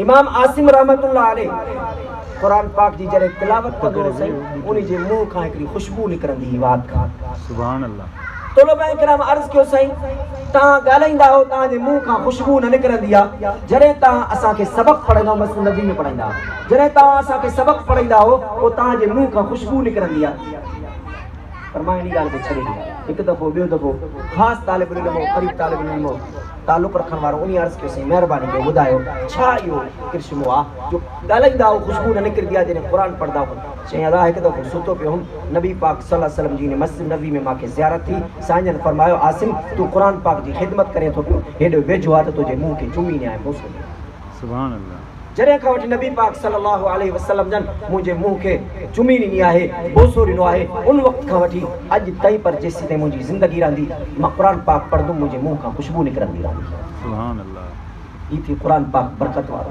इमाम आसिम रहमतुल्लाह अलैह कुरान पाक जी जरे तिलावत कंदो सही उनी जे मुंह खां हिकड़ी खुशबू निकरंदी बात खां सुभान अल्लाह। तलबा इकराम अर्ज कयो साईं तहां ॻाल्हाईंदा हो तहां जे मुंह खां खुशबू न निकरंदी आ जरे तहां असां खे सबक पढ़ंदा हो मसलन नबी में पढ़ाईंदा जरे तहां असां खे सबक पढ़ाईंदा हो तो तहां जे मुंह खां खुशबू निकरंदी आ पर मां इन ॻाल्हि खे छॾे ॾिनो हिकु दफ़ो ॿियो दफ़ो ख़ासि तालिब इल्म हो क़रीब तालिब इल्म हो तालुक रखण वारो उन अर्ज़ कयो साईं महिरबानी करे ॿुधायो छा इहो किरशमो आहे जो ॻाल्हाईंदा हो खुशबू न निकिरंदी आहे जॾहिं क़ुर पढ़ंदा हो चई अदा हिकु दफ़ो सुतो पियो हुउमि नबी पाक सल्लल्लाहु अलैहि वसल्लम जी मस्जिद नबी में मूंखे ज़ियारत थी साईं फरमायो आसिम तूं क़ुर पाक जी ख़िदमत करे थो पियो हेॾो वेझो आहे त तुंहिंजे मुंहं खे चुमी ॾियां बोसो सुभान अल्लाह। जॾहिं खां वठी नबी पाक सल्लल्लाहु अलैहि वसल्लम जन मुंहिंजे मुंहं खे चुमी ॾिनी आहे बोसो ॾिनो आहे उन वक़्त खां वठी अॼु ताईं पर जेसि ताईं मुंहिंजी ज़िंदगी रहंदी मां क़ुर पाक पढ़ंदुमि मुंहिंजे मुंहं खां खुशबू निकिरंदी रहंदी। सुभान अल्लाह। ई थी क़ुर पाक बरकत वारो।